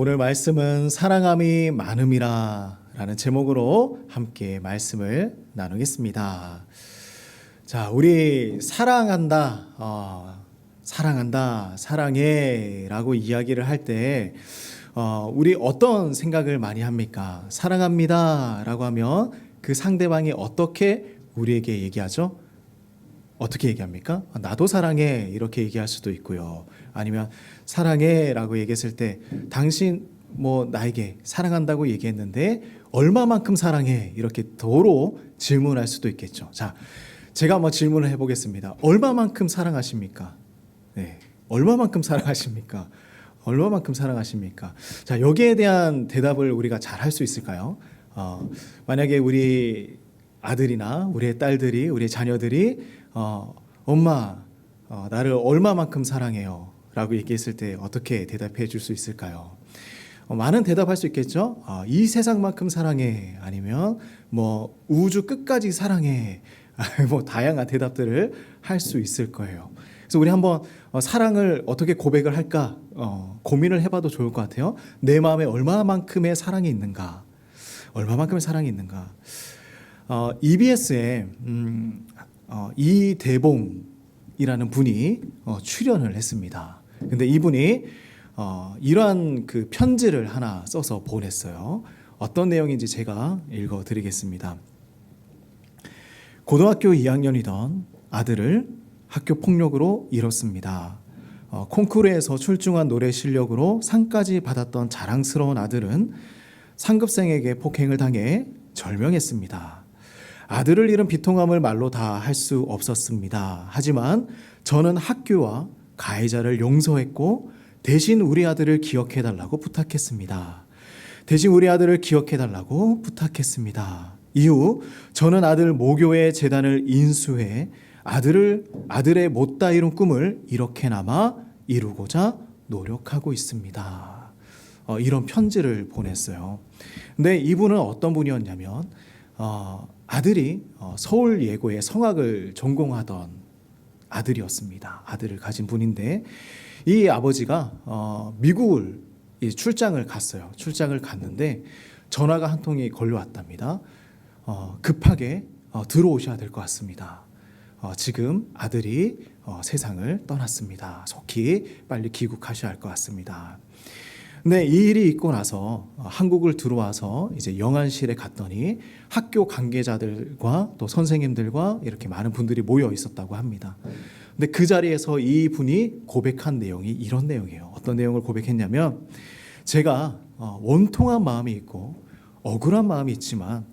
오늘 말씀은 사랑함이 많음이라 라는 제목으로 함께 말씀을 나누겠습니다. 자, 우리 사랑한다, 사랑한다, 사랑해 라고 이야기를 할 때 우리 어떤 생각을 많이 합니까? 사랑합니다 라고 하면 그 상대방이 어떻게 우리에게 얘기하죠? 어떻게 얘기합니까? 나도 사랑해 이렇게 얘기할 수도 있고요. 아니면 사랑해 라고 얘기했을 때 당신 나에게 사랑한다고 얘기했는데 얼마만큼 사랑해 이렇게 도로 질문할 수도 있겠죠. 자, 제가 한번 질문을 해보겠습니다. 얼마만큼 사랑하십니까? 네, 얼마만큼 사랑하십니까? 얼마만큼 사랑하십니까? 자, 여기에 대한 대답을 우리가 잘 할 수 있을까요? 만약에 우리 아들이나 우리의 딸들이, 우리의 자녀들이 엄마, 나를 얼마만큼 사랑해요? 라고 얘기했을 때 어떻게 대답해 줄 수 있을까요? 많은 대답할 수 있겠죠? 이 세상만큼 사랑해. 아니면 우주 끝까지 사랑해. 다양한 대답들을 할 수 있을 거예요. 그래서 우리 한번 사랑을 어떻게 고백을 할까 고민을 해봐도 좋을 것 같아요. 내 마음에 얼마만큼의 사랑이 있는가? 얼마만큼의 사랑이 있는가? EBS에 이대봉이라는 분이 출연을 했습니다. 근데 이분이 이러한 그 편지를 하나 써서 보냈어요. 어떤 내용인지 제가 읽어드리겠습니다. 고등학교 2학년이던 아들을 학교 폭력으로 잃었습니다. 콩쿠르에서 출중한 노래 실력으로 상까지 받았던 자랑스러운 아들은 상급생에게 폭행을 당해 절명했습니다. 아들을 잃은 비통함을 말로 다 할 수 없었습니다. 하지만 저는 학교와 가해자를 용서했고 대신 우리 아들을 기억해달라고 부탁했습니다. 대신 우리 아들을 기억해달라고 부탁했습니다. 이후 저는 아들 모교의 재단을 인수해 아들의 못다 이룬 꿈을 이렇게나마 이루고자 노력하고 있습니다. 이런 편지를 보냈어요. 근데 이분은 어떤 분이었냐면 아들이 서울예고의 성악을 전공하던 아들이었습니다. 아들을 가진 분인데 이 아버지가 미국을 출장을 갔어요. 출장을 갔는데 전화가 한 통이 걸려왔답니다. 급하게 들어오셔야 될 것 같습니다. 지금 아들이 세상을 떠났습니다. 속히 빨리 귀국하셔야 할 것 같습니다. 네, 이 일이 있고 나서 한국을 들어와서 이제 영안실에 갔더니 학교 관계자들과 또 선생님들과 이렇게 많은 분들이 모여 있었다고 합니다. 근데 그 자리에서 이 분이 고백한 내용이 이런 내용이에요. 어떤 내용을 고백했냐면 제가 원통한 마음이 있고 억울한 마음이 있지만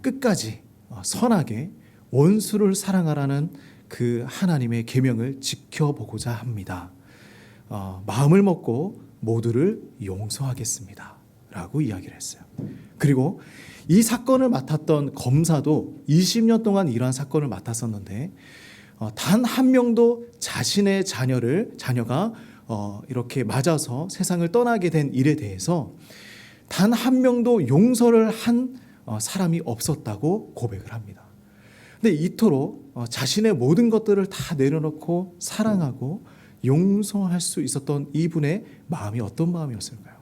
끝까지 선하게 원수를 사랑하라는 그 하나님의 계명을 지켜보고자 합니다. 마음을 먹고 모두를 용서하겠습니다. 라고 이야기를 했어요. 그리고 이 사건을 맡았던 검사도 20년 동안 이러한 사건을 맡았었는데 단 한 명도 자신의 자녀가 이렇게 맞아서 세상을 떠나게 된 일에 대해서 단 한 명도 용서를 한 사람이 없었다고 고백을 합니다. 근데 이토록 자신의 모든 것들을 다 내려놓고 사랑하고 용서할 수 있었던 이분의 마음이 어떤 마음이었을까요?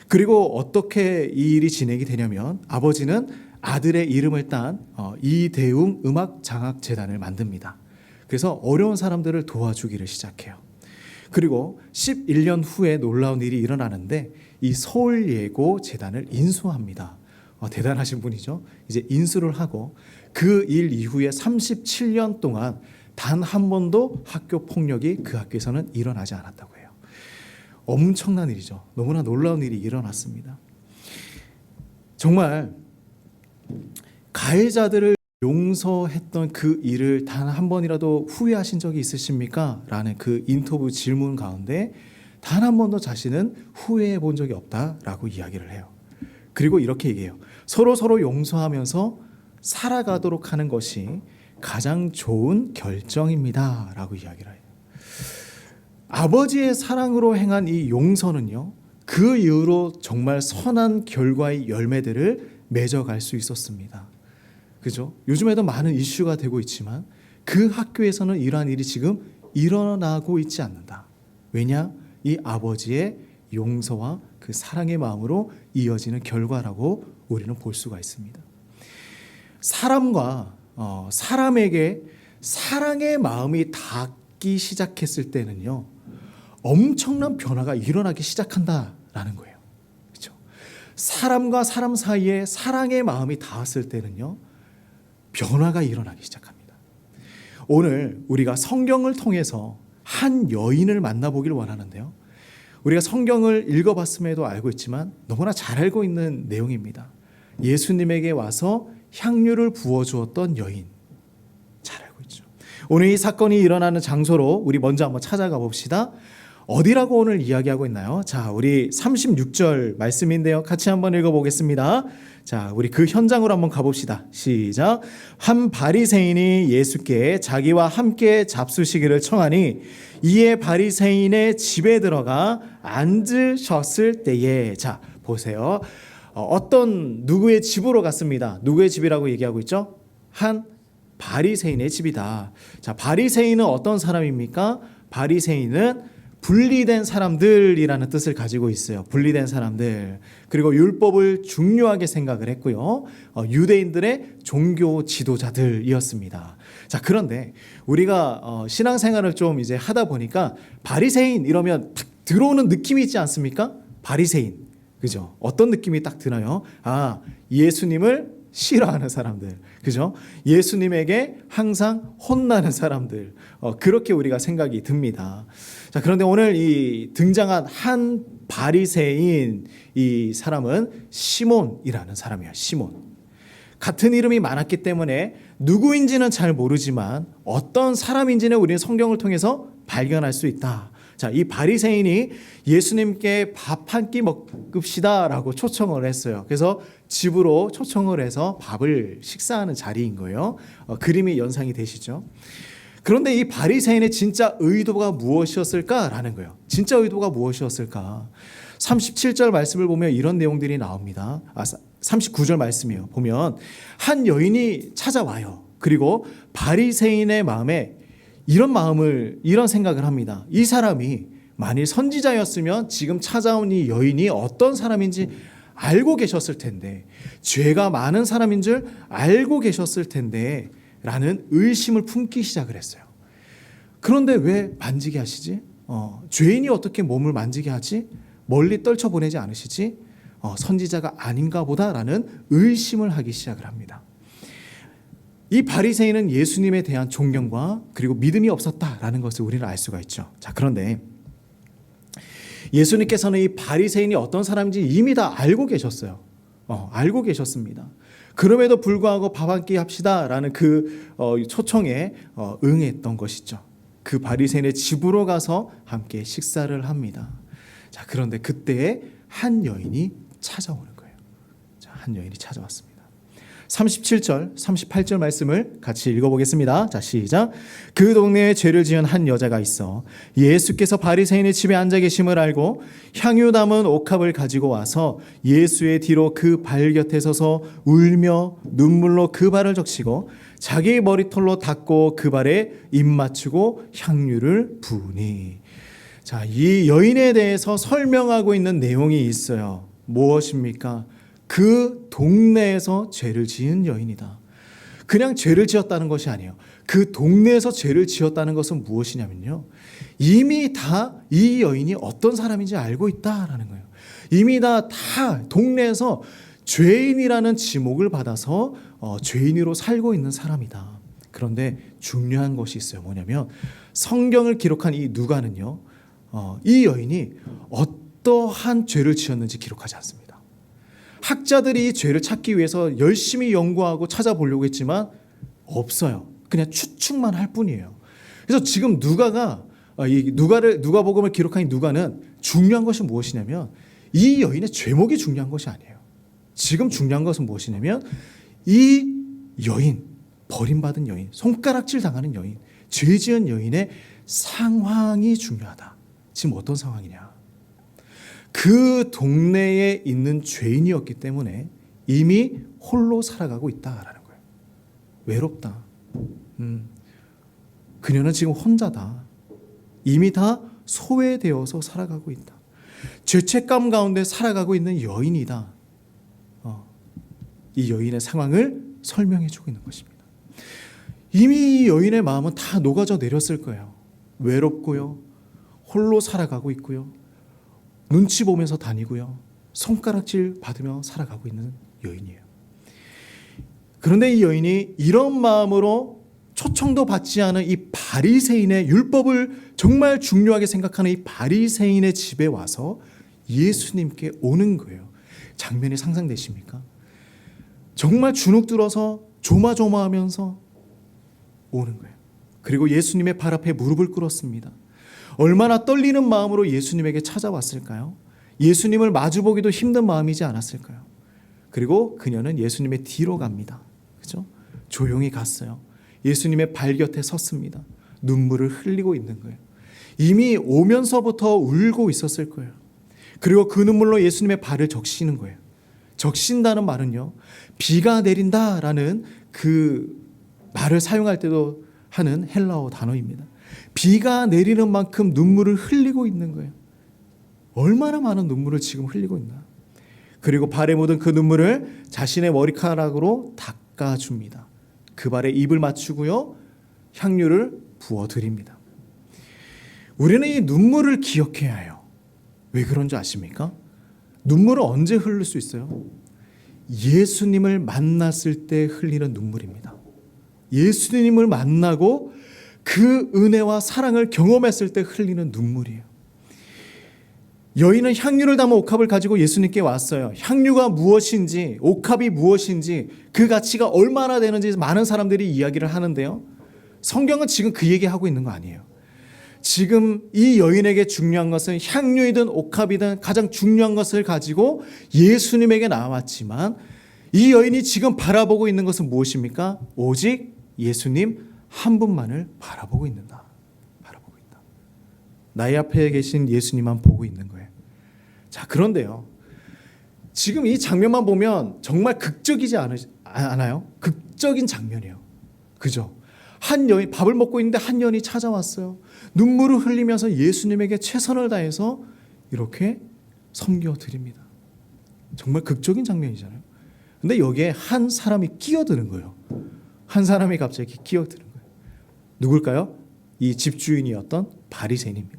그리고 어떻게 이 일이 진행이 되냐면 아버지는 아들의 이름을 딴 이대웅 음악장학재단을 만듭니다. 그래서 어려운 사람들을 도와주기를 시작해요. 그리고 11년 후에 놀라운 일이 일어나는데 이 서울예고 재단을 인수합니다. 대단하신 분이죠. 이제 인수를 하고 그 일 이후에 37년 동안 단 한 번도 학교 폭력이 그 학교에서는 일어나지 않았다고 해요. 엄청난 일이죠. 너무나 놀라운 일이 일어났습니다. 정말 가해자들을 용서했던 그 일을 단 한 번이라도 후회하신 적이 있으십니까? 라는 그 인터뷰 질문 가운데 단 한 번도 자신은 후회해 본 적이 없다라고 이야기를 해요. 그리고 이렇게 얘기해요. 서로 용서하면서 살아가도록 하는 것이 가장 좋은 결정입니다. 라고 이야기를 해요. 아버지의 사랑으로 행한 이 용서는요, 그 이후로 정말 선한 결과의 열매들을 맺어갈 수 있었습니다. 그죠? 요즘에도 많은 이슈가 되고 있지만 그 학교에서는 이러한 일이 지금 일어나고 있지 않는다. 왜냐? 이 아버지의 용서와 그 사랑의 마음으로 이어지는 결과라고 우리는 볼 수가 있습니다. 사람에게 사랑의 마음이 닿기 시작했을 때는요, 엄청난 변화가 일어나기 시작한다라는 거예요. 그렇죠? 사람과 사람 사이에 사랑의 마음이 닿았을 때는요, 변화가 일어나기 시작합니다. 오늘 우리가 성경을 통해서 한 여인을 만나보길 원하는데요, 우리가 성경을 읽어봤음에도 알고 있지만 너무나 잘 알고 있는 내용입니다. 예수님에게 와서 향유를 부어주었던 여인, 잘 알고 있죠. 오늘 이 사건이 일어나는 장소로 우리 먼저 한번 찾아가 봅시다. 어디라고 오늘 이야기하고 있나요? 자, 우리 36절 말씀인데요, 같이 한번 읽어보겠습니다. 자, 우리 그 현장으로 한번 가봅시다. 시작. 한 바리새인이 예수께 자기와 함께 잡수시기를 청하니 이에 바리새인의 집에 들어가 앉으셨을 때에, 자 보세요. 어떤 누구의 집으로 갔습니다. 누구의 집이라고 얘기하고 있죠? 한 바리새인의 집이다. 자, 바리새인은 어떤 사람입니까? 바리새인은 분리된 사람들이라는 뜻을 가지고 있어요. 분리된 사람들. 그리고 율법을 중요하게 생각을 했고요. 유대인들의 종교 지도자들이었습니다. 자, 그런데 우리가 신앙생활을 좀 이제 하다 보니까 바리새인 이러면 탁 들어오는 느낌이 있지 않습니까? 바리새인. 그죠? 어떤 느낌이 딱 드나요? 아, 예수님을 싫어하는 사람들, 그죠? 예수님에게 항상 혼나는 사람들, 그렇게 우리가 생각이 듭니다. 자, 그런데 오늘 이 등장한 한 바리새인, 이 사람은 시몬이라는 사람이에요. 시몬. 같은 이름이 많았기 때문에 누구인지는 잘 모르지만 어떤 사람인지는 우리는 성경을 통해서 발견할 수 있다. 자, 이 바리새인이 예수님께 밥 한 끼 먹읍시다라고 초청을 했어요. 그래서 집으로 초청을 해서 밥을 식사하는 자리인 거예요. 그림이 연상이 되시죠? 그런데 이 바리새인의 진짜 의도가 무엇이었을까라는 거예요. 진짜 의도가 무엇이었을까? 37절 말씀을 보면 이런 내용들이 나옵니다. 39절 말씀이요. 보면 한 여인이 찾아와요. 그리고 바리새인의 마음에 이런 생각을 합니다. 이 사람이 만일 선지자였으면 지금 찾아온 이 여인이 어떤 사람인지 알고 계셨을 텐데, 죄가 많은 사람인 줄 알고 계셨을 텐데 라는 의심을 품기 시작을 했어요. 그런데 왜 만지게 하시지? 죄인이 어떻게 몸을 만지게 하지? 멀리 떨쳐보내지 않으시지? 선지자가 아닌가 보다라는 의심을 하기 시작을 합니다. 이 바리새인은 예수님에 대한 존경과 그리고 믿음이 없었다라는 것을 우리는 알 수가 있죠. 자, 그런데 예수님께서는 이 바리새인이 어떤 사람인지 이미 다 알고 계셨어요. 알고 계셨습니다. 그럼에도 불구하고 밥 한 끼 합시다라는 그 초청에 응했던 것이죠. 그 바리새인의 집으로 가서 함께 식사를 합니다. 자, 그런데 그때 한 여인이 찾아오는 거예요. 자, 한 여인이 찾아왔습니다. 37절, 38절 말씀을 같이 읽어보겠습니다. 자, 시작. 그 동네에 죄를 지은 한 여자가 있어 예수께서 바리새인의 집에 앉아 계심을 알고 향유 담은 옥합을 가지고 와서 예수의 뒤로 그 발 곁에 서서 울며 눈물로 그 발을 적시고 자기 머리털로 닦고 그 발에 입 맞추고 향유를 부으니. 자, 이 여인에 대해서 설명하고 있는 내용이 있어요. 무엇입니까? 그 동네에서 죄를 지은 여인이다. 그냥 죄를 지었다는 것이 아니에요. 그 동네에서 죄를 지었다는 것은 무엇이냐면요, 이미 다 이 여인이 어떤 사람인지 알고 있다라는 거예요. 이미 다 동네에서 죄인이라는 지목을 받아서 죄인으로 살고 있는 사람이다. 그런데 중요한 것이 있어요. 뭐냐면 성경을 기록한 이 누가는요, 이 여인이 어떠한 죄를 지었는지 기록하지 않습니다. 학자들이 이 죄를 찾기 위해서 열심히 연구하고 찾아보려고 했지만 없어요. 그냥 추측만 할 뿐이에요. 그래서 지금 누가복음을 기록한 이 누가는 중요한 것이 무엇이냐면 이 여인의 죄목이 중요한 것이 아니에요. 지금 중요한 것은 무엇이냐면 이 여인, 버림받은 여인, 손가락질 당하는 여인, 죄 지은 여인의 상황이 중요하다. 지금 어떤 상황이냐? 그 동네에 있는 죄인이었기 때문에 이미 홀로 살아가고 있다라는 거예요. 외롭다. 그녀는 지금 혼자다. 이미 다 소외되어서 살아가고 있다. 죄책감 가운데 살아가고 있는 여인이다. 이 여인의 상황을 설명해 주고 있는 것입니다. 이미 이 여인의 마음은 다 녹아져 내렸을 거예요. 외롭고요. 홀로 살아가고 있고요. 눈치 보면서 다니고요. 손가락질 받으며 살아가고 있는 여인이에요. 그런데 이 여인이 이런 마음으로 초청도 받지 않은 이 바리새인의 율법을 정말 중요하게 생각하는 이 바리새인의 집에 와서 예수님께 오는 거예요. 장면이 상상되십니까? 정말 주눅 들어서 조마조마하면서 오는 거예요. 그리고 예수님의 발 앞에 무릎을 꿇었습니다. 얼마나 떨리는 마음으로 예수님에게 찾아왔을까요? 예수님을 마주보기도 힘든 마음이지 않았을까요? 그리고 그녀는 예수님의 뒤로 갑니다. 그죠? 조용히 갔어요. 예수님의 발 곁에 섰습니다. 눈물을 흘리고 있는 거예요. 이미 오면서부터 울고 있었을 거예요. 그리고 그 눈물로 예수님의 발을 적시는 거예요. 적신다는 말은요, 비가 내린다라는 그 말을 사용할 때도 하는 헬라어 단어입니다. 비가 내리는 만큼 눈물을 흘리고 있는 거예요. 얼마나 많은 눈물을 지금 흘리고 있나. 그리고 발에 묻은 그 눈물을 자신의 머리카락으로 닦아줍니다. 그 발에 입을 맞추고요, 향유를 부어드립니다. 우리는 이 눈물을 기억해야 해요. 왜 그런 줄 아십니까? 눈물을 언제 흘릴 수 있어요? 예수님을 만났을 때 흘리는 눈물입니다. 예수님을 만나고 그 은혜와 사랑을 경험했을 때 흘리는 눈물이에요. 여인은 향유를 담은 옥합을 가지고 예수님께 왔어요. 향유가 무엇인지, 옥합이 무엇인지, 그 가치가 얼마나 되는지 많은 사람들이 이야기를 하는데요. 성경은 지금 그 얘기하고 있는 거 아니에요. 지금 이 여인에게 중요한 것은 향유이든 옥합이든 가장 중요한 것을 가지고 예수님에게 나왔지만, 이 여인이 지금 바라보고 있는 것은 무엇입니까? 오직 예수님 한 분만을 바라보고 있는다. 바라보고 있다. 나의 앞에 계신 예수님만 보고 있는 거예요. 자, 그런데요, 지금 이 장면만 보면 정말 극적이지 않아요? 극적인 장면이에요. 그죠? 한 여인, 밥을 먹고 있는데 한 여인이 찾아왔어요. 눈물을 흘리면서 예수님에게 최선을 다해서 이렇게 섬겨드립니다. 정말 극적인 장면이잖아요. 근데 여기에 한 사람이 끼어드는 거예요. 한 사람이 갑자기 끼어드는 거예요. 누굴까요? 이 집주인이었던 바리새인입니다.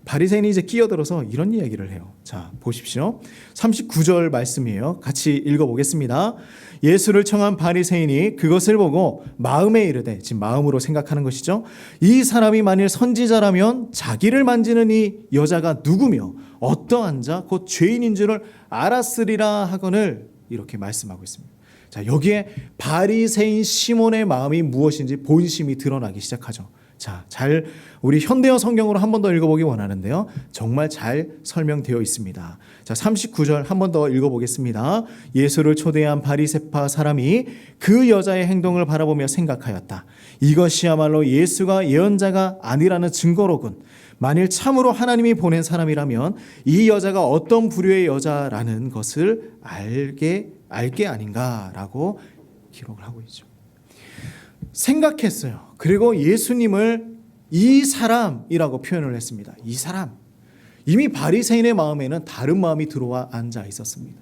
바리새인이 이제 끼어들어서 이런 이야기를 해요. 자, 보십시오. 39절 말씀이에요. 같이 읽어보겠습니다. 예수를 청한 바리새인이 그것을 보고 마음에 이르되, 지금 마음으로 생각하는 것이죠. 이 사람이 만일 선지자라면 자기를 만지는 이 여자가 누구며 어떠한 자 곧 죄인인 줄을 알았으리라 하거늘, 이렇게 말씀하고 있습니다. 자, 여기에 바리새인 시몬의 마음이 무엇인지 본심이 드러나기 시작하죠. 자, 잘 우리 현대어 성경으로 한 번 더 읽어보기 원하는데요. 정말 잘 설명되어 있습니다. 자, 39절 한 번 더 읽어보겠습니다. 예수를 초대한 바리새파 사람이 그 여자의 행동을 바라보며 생각하였다. 이것이야말로 예수가 예언자가 아니라는 증거로군. 만일 참으로 하나님이 보낸 사람이라면 이 여자가 어떤 부류의 여자라는 것을 알게 아닌가라고 기록을 하고 있죠. 생각했어요. 그리고 예수님을 이 사람이라고 표현을 했습니다. 이 사람. 이미 바리새인의 마음에는 다른 마음이 들어와 앉아 있었습니다.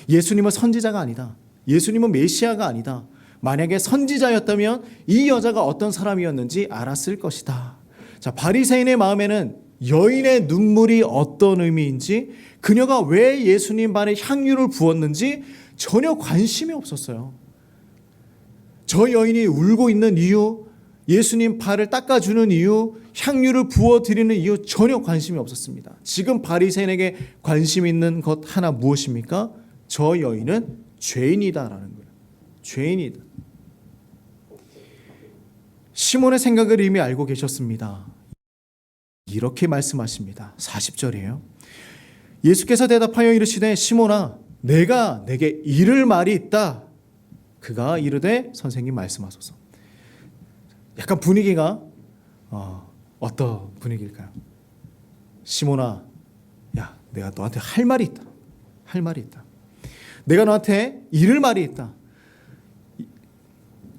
예수님은 선지자가 아니다. 예수님은 메시아가 아니다. 만약에 선지자였다면 이 여자가 어떤 사람이었는지 알았을 것이다. 자, 바리새인의 마음에는 여인의 눈물이 어떤 의미인지, 그녀가 왜 예수님 발에 향유를 부었는지 전혀 관심이 없었어요. 저 여인이 울고 있는 이유, 예수님 발을 닦아주는 이유, 향유를 부어드리는 이유 전혀 관심이 없었습니다. 지금 바리새인에게 관심 있는 것 하나 무엇입니까? 저 여인은 죄인이다라는 거예요. 죄인이다. 시몬의 생각을 이미 알고 계셨습니다. 이렇게 말씀하십니다. 40절이에요. 예수께서 대답하여 이르시되 시몬아, 내가 내게 이를 말이 있다. 그가 이르되 선생님 말씀하소서. 약간 분위기가 어떤 분위기일까요? 시몬아, 야, 내가 너한테 할 말이 있다. 할 말이 있다. 내가 너한테 이를 말이 있다.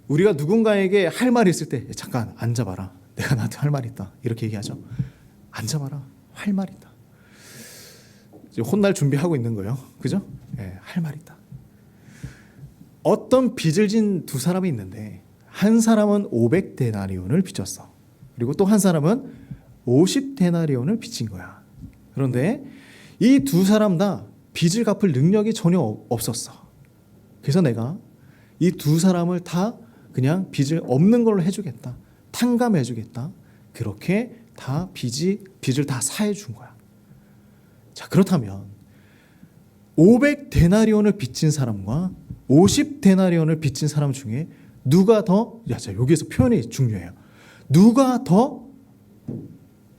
우리가 누군가에게 할 말이 있을 때 잠깐 앉아봐라. 내가 나한테 할 말이 있다. 이렇게 얘기하죠. 앉아봐라. 할 말이 있다. 이제 혼날 준비하고 있는 거예요. 그죠? 예, 할 말이 있다. 어떤 빚을 진 두 사람이 있는데 한 사람은 500데나리온을 빚졌어. 그리고 또 한 사람은 50데나리온을 빚진 거야. 그런데 이 두 사람 다 빚을 갚을 능력이 전혀 없었어. 그래서 내가 이 두 사람을 다 그냥 빚을 없는 걸로 해주겠다. 탕감해주겠다. 그렇게 다 빚을 다 사해준 거야. 자, 그렇다면 500데나리온을 빚진 사람과 50데나리온을 빚진 사람 중에 누가 더, 자, 여기에서 표현이 중요해요. 누가 더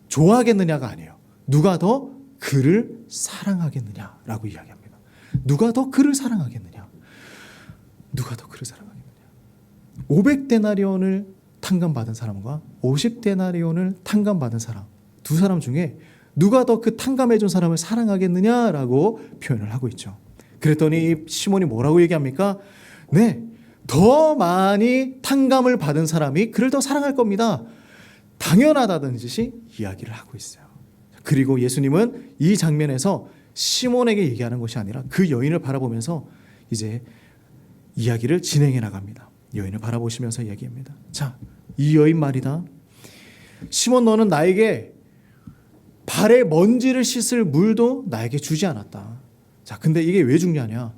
좋아하겠느냐가 아니에요. 누가 더 그를 사랑하겠느냐라고 이야기합니다. 누가 더 그를 사랑하겠느냐? 누가 더 그를 사랑하겠느냐? 500데나리온을 탕감받은 사람과 50데나리온을 탕감받은 사람, 두 사람 중에 누가 더 그 탕감해준 사람을 사랑하겠느냐라고 표현을 하고 있죠. 그랬더니 시몬이 뭐라고 얘기합니까? 네, 더 많이 탕감을 받은 사람이 그를 더 사랑할 겁니다. 당연하다는 듯이 이야기를 하고 있어요. 그리고 예수님은 이 장면에서 시몬에게 얘기하는 것이 아니라 그 여인을 바라보면서 이제 이야기를 진행해 나갑니다. 여인을 바라보시면서 얘기합니다. 자, 이 여인 말이다. 시몬, 너는 나에게 발에 먼지를 씻을 물도 나에게 주지 않았다. 자, 근데 이게 왜 중요하냐?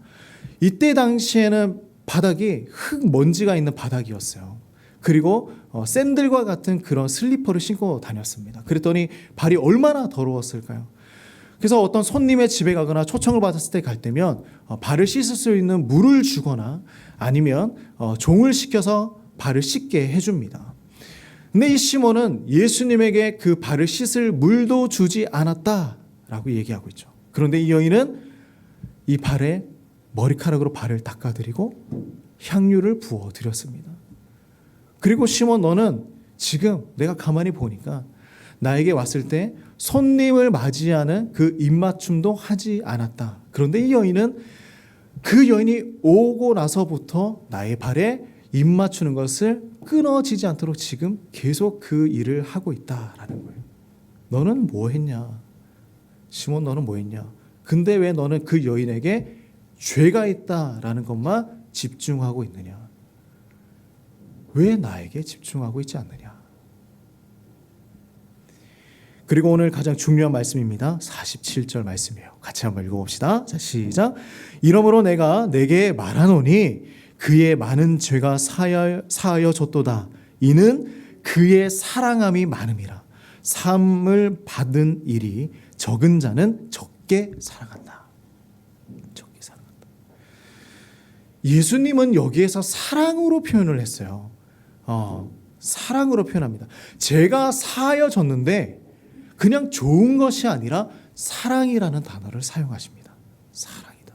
이때 당시에는 바닥이 흙먼지가 있는 바닥이었어요. 그리고 샌들과 같은 그런 슬리퍼를 신고 다녔습니다. 그랬더니 발이 얼마나 더러웠을까요? 그래서 어떤 손님의 집에 가거나 초청을 받았을 때 갈 때면 발을 씻을 수 있는 물을 주거나 아니면 종을 시켜서 발을 씻게 해줍니다. 근데 이 시몬은 예수님에게 그 발을 씻을 물도 주지 않았다라고 얘기하고 있죠. 그런데 이 여인은 이 발에 머리카락으로 발을 닦아드리고 향유를 부어드렸습니다. 그리고 시몬, 너는 지금 내가 가만히 보니까 나에게 왔을 때 손님을 맞이하는 그 입맞춤도 하지 않았다. 그런데 이 여인은 그 여인이 오고 나서부터 나의 발에 입 맞추는 것을 끊어지지 않도록 지금 계속 그 일을 하고 있다라는 거예요. 너는 뭐 했냐? 시몬, 너는 뭐 했냐? 근데 왜 너는 그 여인에게 죄가 있다라는 것만 집중하고 있느냐? 왜 나에게 집중하고 있지 않느냐? 그리고 오늘 가장 중요한 말씀입니다. 47절 말씀이에요. 같이 한번 읽어봅시다. 자, 시작. 이러므로 내가 내게 말하노니 그의 많은 죄가 사하여 줬도다. 이는 그의 사랑함이 많음이라. 사함을 받은 일이 적은 자는 적게 사랑한다. 적게 사랑한다. 예수님은 여기에서 사랑으로 표현을 했어요. 사랑으로 표현합니다. 죄가 사하여 줬는데 그냥 좋은 것이 아니라 사랑이라는 단어를 사용하십니다. 사랑이다.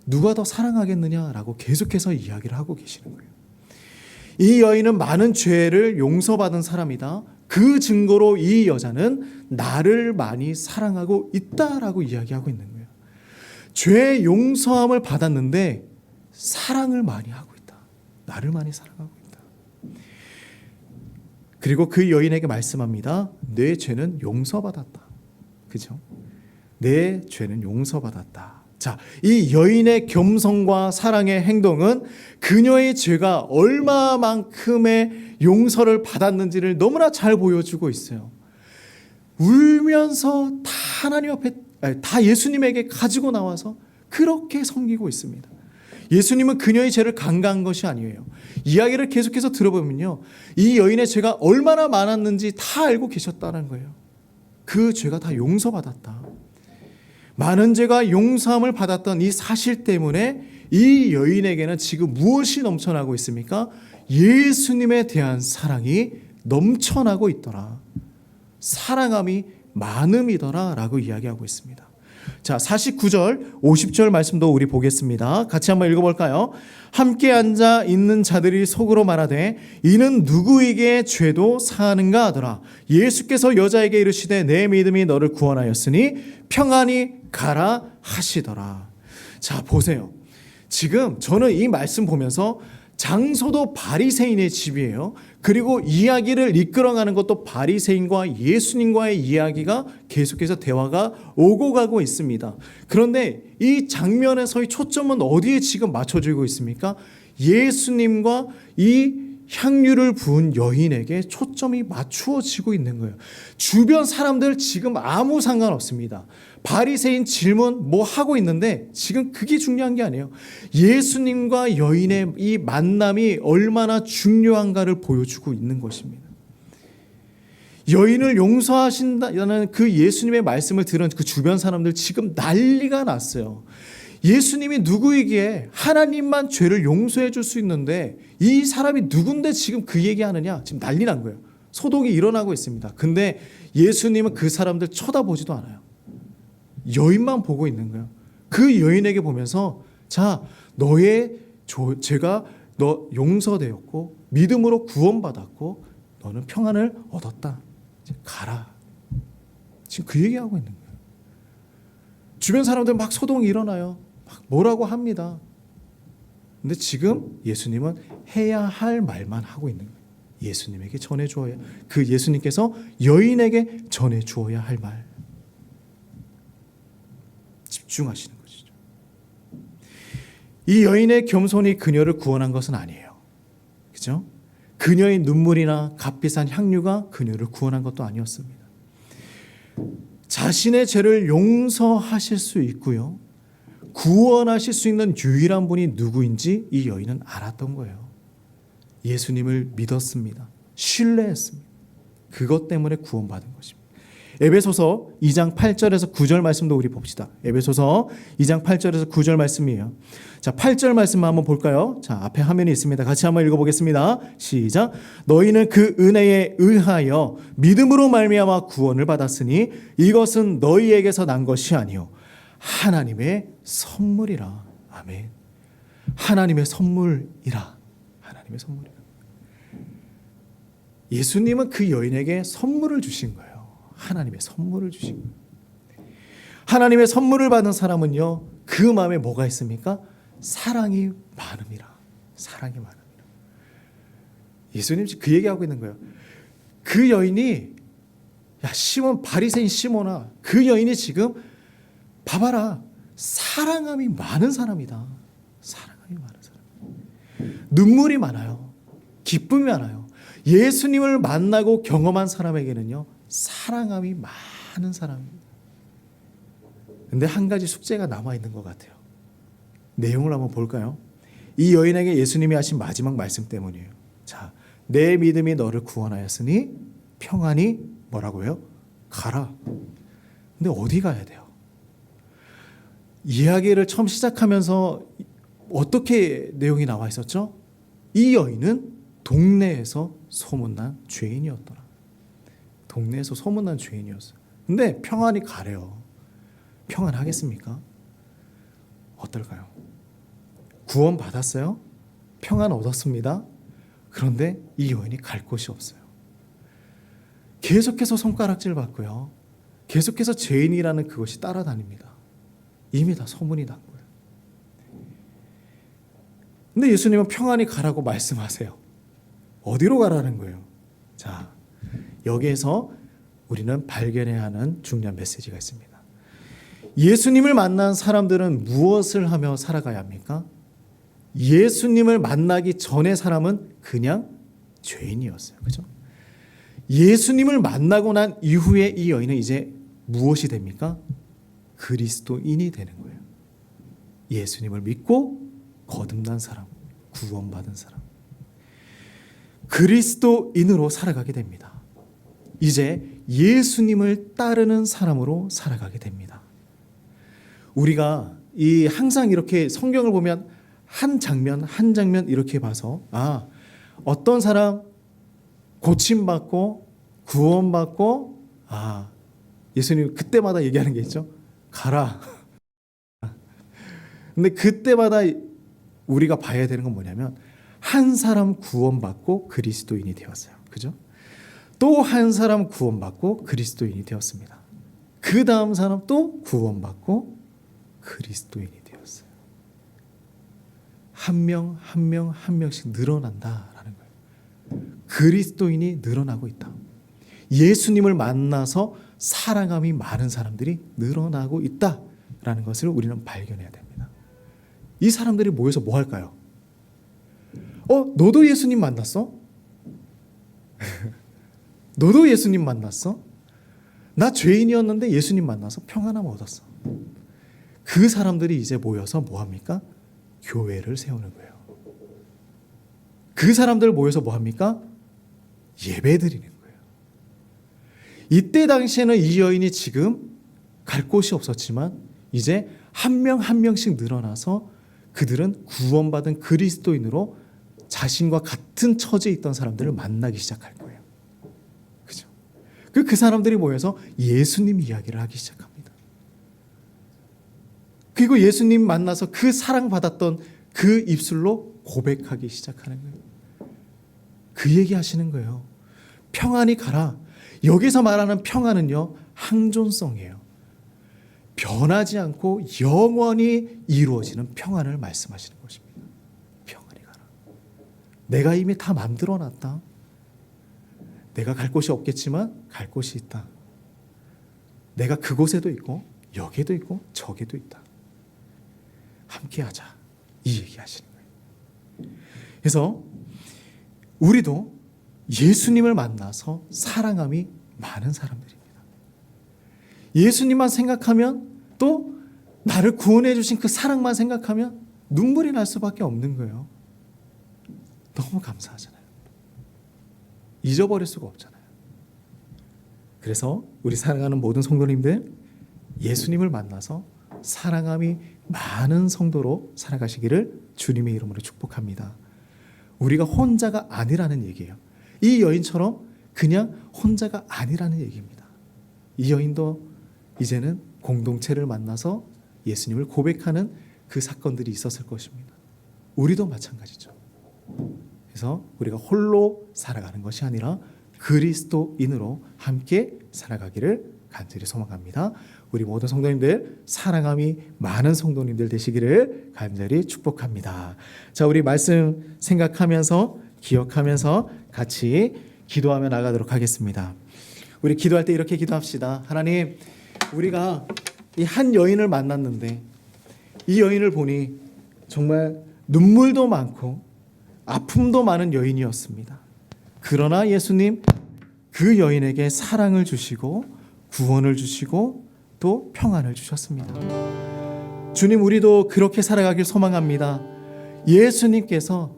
누가 더 사랑하겠느냐라고 계속해서 이야기를 하고 계시는 거예요. 이 여인은 많은 죄를 용서받은 사람이다. 그 증거로 이 여자는 나를 많이 사랑하고 있다라고 이야기하고 있는 거예요. 죄 용서함을 받았는데 사랑을 많이 하고 있다. 나를 많이 사랑하고 있다. 그리고 그 여인에게 말씀합니다. 내 죄는 용서받았다. 그죠? 내 죄는 용서받았다. 자, 이 여인의 겸손과 사랑의 행동은 그녀의 죄가 얼마만큼의 용서를 받았는지를 너무나 잘 보여주고 있어요. 울면서 다 하나님 앞에, 다 예수님에게 가지고 나와서 그렇게 섬기고 있습니다. 예수님은 그녀의 죄를 간과한 것이 아니에요. 이야기를 계속해서 들어보면요, 이 여인의 죄가 얼마나 많았는지 다 알고 계셨다는 거예요. 그 죄가 다 용서받았다. 많은 죄가 용서함을 받았던 이 사실 때문에 이 여인에게는 지금 무엇이 넘쳐나고 있습니까? 예수님에 대한 사랑이 넘쳐나고 있더라. 사랑함이 많음이더라 라고 이야기하고 있습니다. 자, 49절, 50절 말씀도 우리 보겠습니다. 같이 한번 읽어볼까요? 함께 앉아 있는 자들이 속으로 말하되 이는 누구에게 죄도 사하는가 하더라. 예수께서 여자에게 이르시되 내 믿음이 너를 구원하였으니 평안히 가라 하시더라. 자, 보세요. 지금 저는 이 말씀 보면서 장소도 바리새인의 집이에요. 그리고 이야기를 이끌어가는 것도 바리새인과 예수님과의 이야기가 계속해서 대화가 오고 가고 있습니다. 그런데 이 장면에서의 초점은 어디에 지금 맞춰지고 있습니까? 예수님과 이 향유를 부은 여인에게 초점이 맞추어지고 있는 거예요. 주변 사람들 지금 아무 상관없습니다. 바리새인 질문 뭐 하고 있는데 지금 그게 중요한 게 아니에요. 예수님과 여인의 이 만남이 얼마나 중요한가를 보여주고 있는 것입니다. 여인을 용서하신다는 그 예수님의 말씀을 들은 그 주변 사람들 지금 난리가 났어요. 예수님이 누구이기에 하나님만 죄를 용서해 줄 수 있는데 이 사람이 누군데 지금 그 얘기하느냐, 지금 난리 난 거예요. 소동이 일어나고 있습니다. 근데 예수님은 그 사람들 쳐다보지도 않아요. 여인만 보고 있는 거예요. 그 여인에게 보면서 자, 너의 죄가 너 용서되었고 믿음으로 구원받았고 너는 평안을 얻었다. 이제 가라. 지금 그 얘기하고 있는 거예요. 주변 사람들 막 소동이 일어나요. 막 뭐라고 합니다. 근데 지금 예수님은 해야 할 말만 하고 있는 거예요. 예수님에게 전해주어야, 그 예수님께서 여인에게 전해주어야 할 말. 집중하시는 것이죠. 이 여인의 겸손이 그녀를 구원한 것은 아니에요. 그죠? 그녀의 눈물이나 값비싼 향유가 그녀를 구원한 것도 아니었습니다. 자신의 죄를 용서하실 수 있고요, 구원하실 수 있는 유일한 분이 누구인지 이 여인은 알았던 거예요. 예수님을 믿었습니다. 신뢰했습니다. 그것 때문에 구원받은 것입니다. 에베소서 2장 8절에서 9절 말씀도 우리 봅시다. 에베소서 2장 8절에서 9절 말씀이에요. 자, 8절 말씀 한번 볼까요? 자, 앞에 화면이 있습니다. 같이 한번 읽어보겠습니다. 시작. 너희는 그 은혜에 의하여 믿음으로 말미암아 구원을 받았으니 이것은 너희에게서 난 것이 아니요 하나님의 선물이라. 아멘. 하나님의 선물이라. 하나님의 선물이라. 예수님은 그 여인에게 선물을 주신 거예요. 하나님의 선물을 주신 거예요. 하나님의 선물을 받은 사람은요, 그 마음에 뭐가 있습니까? 사랑이 많음이라. 사랑이 많음이라. 예수님 지금 그 얘기하고 있는 거예요. 그 여인이, 야 시몬, 바리새인 시몬아, 그 여인이 지금 봐봐라, 사랑함이 많은 사람이다. 사랑함이 많은 사람. 눈물이 많아요. 기쁨이 많아요. 예수님을 만나고 경험한 사람에게는요, 사랑함이 많은 사람입니다. 근데 한 가지 숙제가 남아있는 것 같아요. 내용을 한번 볼까요? 이 여인에게 예수님이 하신 마지막 말씀 때문이에요. 자, 내 믿음이 너를 구원하였으니 평안히 뭐라고요? 가라. 근데 어디 가야 돼요? 이야기를 처음 시작하면서 어떻게 내용이 나와 있었죠? 이 여인은 동네에서 소문난 죄인이었더라. 동네에서 소문난 죄인이었어요. 근데 평안히 가래요. 평안하겠습니까? 어떨까요? 구원 받았어요? 평안 얻었습니다. 그런데 이 여인이 갈 곳이 없어요. 계속해서 손가락질 받고요, 계속해서 죄인이라는 그것이 따라다닙니다. 이미 다 소문이 난 거예요. 근데 예수님은 평안히 가라고 말씀하세요. 어디로 가라는 거예요? 자, 여기에서 우리는 발견해야 하는 중요한 메시지가 있습니다. 예수님을 만난 사람들은 무엇을 하며 살아가야 합니까? 예수님을 만나기 전에 사람은 그냥 죄인이었어요. 그죠? 예수님을 만나고 난 이후에 이 여인은 이제 무엇이 됩니까? 그리스도인이 되는 거예요. 예수님을 믿고 거듭난 사람, 구원받은 사람, 그리스도인으로 살아가게 됩니다. 이제 예수님을 따르는 사람으로 살아가게 됩니다. 우리가 항상 이렇게 성경을 보면 한 장면 한 장면 이렇게 봐서, 아, 어떤 사람 고침받고 구원받고, 아, 예수님 그때마다 얘기하는 게 있죠. 가라. 근데 그때마다 우리가 봐야 되는 건 뭐냐면, 한 사람 구원받고 그리스도인이 되었어요. 그죠? 또 한 사람 구원받고 그리스도인이 되었습니다. 그 다음 사람 또 구원받고 그리스도인이 되었어요. 한 명 한 명 한 명씩 늘어난다라는 거예요. 그리스도인이 늘어나고 있다. 예수님을 만나서 사랑함이 많은 사람들이 늘어나고 있다라는 것을 우리는 발견해야 됩니다. 이 사람들이 모여서 뭐 할까요? 너도 예수님 만났어? 너도 예수님 만났어? 나 죄인이었는데 예수님 만나서 평안함 얻었어. 그 사람들이 이제 모여서 뭐 합니까? 교회를 세우는 거예요. 그 사람들 모여서 뭐 합니까? 예배 드리는 거예요. 이때 당시에는 이 여인이 지금 갈 곳이 없었지만 이제 한 명 한 명씩 늘어나서 그들은 구원받은 그리스도인으로 자신과 같은 처지에 있던 사람들을 만나기 시작할 거예요. 그죠? 그 사람들이 모여서 예수님 이야기를 하기 시작합니다. 그리고 예수님 만나서 그 사랑받았던 그 입술로 고백하기 시작하는 거예요. 그 얘기 하시는 거예요. 평안히 가라. 여기서 말하는 평안은요, 항존성이에요. 변하지 않고 영원히 이루어지는 평안을 말씀하시는 것입니다. 평안히 가라. 내가 이미 다 만들어 놨다. 내가 갈 곳이 없겠지만 갈 곳이 있다. 내가 그곳에도 있고 여기에도 있고 저기에도 있다. 함께하자. 이 얘기 하시는 거예요. 그래서 우리도 예수님을 만나서 사랑함이 많은 사람들입니다. 예수님만 생각하면 또 나를 구원해 주신 그 사랑만 생각하면 눈물이 날 수밖에 없는 거예요. 너무 감사하잖아요. 잊어버릴 수가 없잖아요. 그래서 우리 사랑하는 모든 성도님들, 예수님을 만나서 사랑함이 많은 성도로 살아가시기를 주님의 이름으로 축복합니다. 우리가 혼자가 아니라는 얘기예요. 이 여인처럼 그냥 혼자가 아니라는 얘기입니다. 이 여인도 이제는 공동체를 만나서 예수님을 고백하는 그 사건들이 있었을 것입니다. 우리도 마찬가지죠. 그래서 우리가 홀로 살아가는 것이 아니라 그리스도인으로 함께 살아가기를 간절히 소망합니다. 우리 모든 성도님들 사랑함이 많은 성도님들 되시기를 간절히 축복합니다. 자, 우리 말씀 생각하면서 기억하면서 같이 기도하며 나가도록 하겠습니다. 우리 기도할 때 이렇게 기도합시다. 하나님, 우리가 이 한 여인을 만났는데 이 여인을 보니 정말 눈물도 많고 아픔도 많은 여인이었습니다. 그러나 예수님, 그 여인에게 사랑을 주시고 구원을 주시고 또 평안을 주셨습니다. 주님, 우리도 그렇게 살아가길 소망합니다. 예수님께서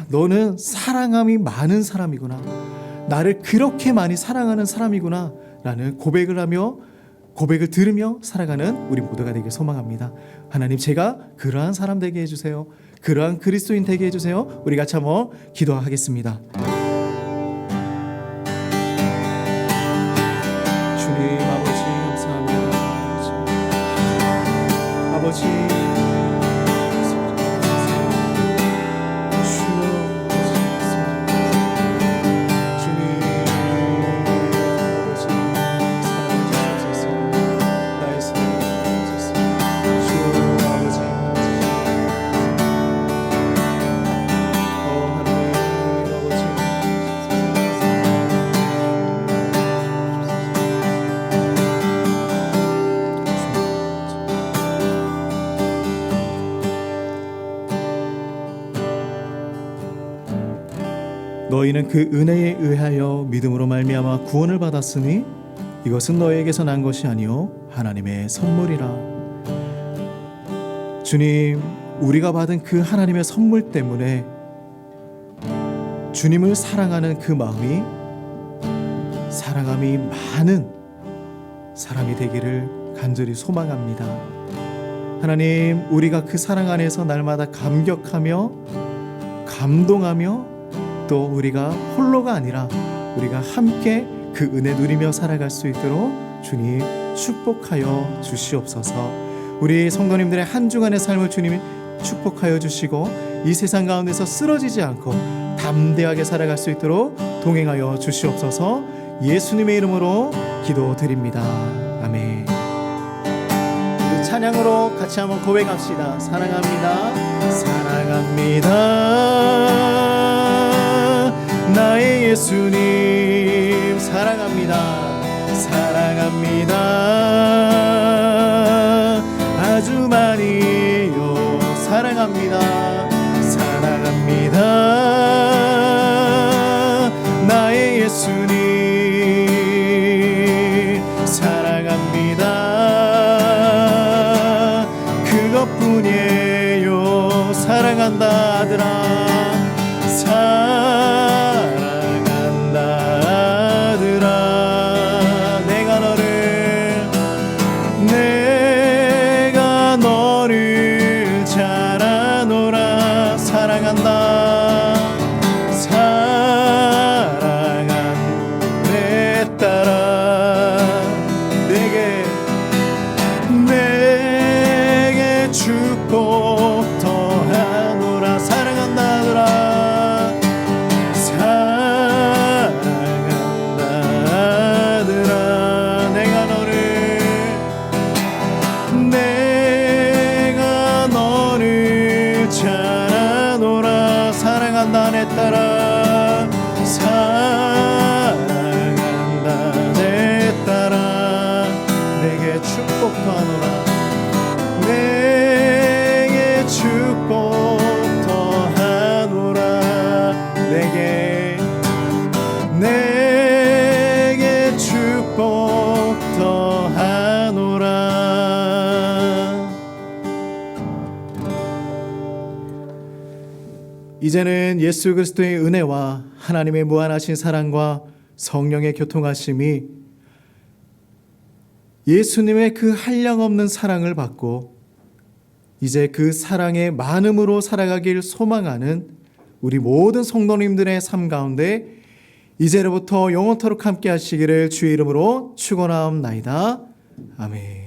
너는 사랑함이 많은 사람이구나, 나를 그렇게 많이 사랑하는 사람이구나 라는 고백을 하며 고백을 들으며 살아가는 우리 모두가 되길 소망합니다. 하나님, 제가 그러한 사람 되게 해주세요. 그러한 그리스도인 되게 해주세요. 우리 같이 한번 기도하겠습니다. 주님 아버지 감사합니다. 아버지 너희는 그 은혜에 의하여 믿음으로 말미암아 구원을 받았으니 이것은 너희에게서 난 것이 아니요 하나님의 선물이라. 주님, 우리가 받은 그 하나님의 선물 때문에 주님을 사랑하는 그 마음이 사랑함이 많은 사람이 되기를 간절히 소망합니다. 하나님, 우리가 그 사랑 안에서 날마다 감격하며 감동하며 또 우리가 홀로가 아니라 우리가 함께 그 은혜 누리며 살아갈 수 있도록 주님 축복하여 주시옵소서. 우리 성도님들의 한 주간의 삶을 주님이 축복하여 주시고 이 세상 가운데서 쓰러지지 않고 담대하게 살아갈 수 있도록 동행하여 주시옵소서. 예수님의 이름으로 기도드립니다. 아멘. 우리 찬양으로 같이 한번 고백합시다. 사랑합니다. 사랑합니다. 나의 예수님 사랑합니다. 사랑합니다. 아주 많이요 사랑합니다. 사랑합니다. 나의 예수님 사랑합니다. 그것뿐이에요. 사랑한다 아들아. 사랑한다 아들아. 내가 너를 잘 아노라. 사랑한다. 사랑한 내 딸아. 내게 축복 더하노라. 사랑한다 아들아. 사랑한다 아들아. 내가 너를 잘 아노라. 사랑한다 내 딸아. 사랑한다 내 딸아. 내게 축복 더하노라. 내게 축복 더하노라. 내게 축복 더하노라. 이제는 예수 그리스도의 은혜와 하나님의 무한하신 사랑과 성령의 교통하심이 예수님의 그 한량없는 사랑을 받고 이제 그 사랑의 많음으로 살아가길 소망하는 우리 모든 성도님들의 삶 가운데 이제로부터 영원토록 함께 하시기를 주의 이름으로 축원하옵나이다. 아멘.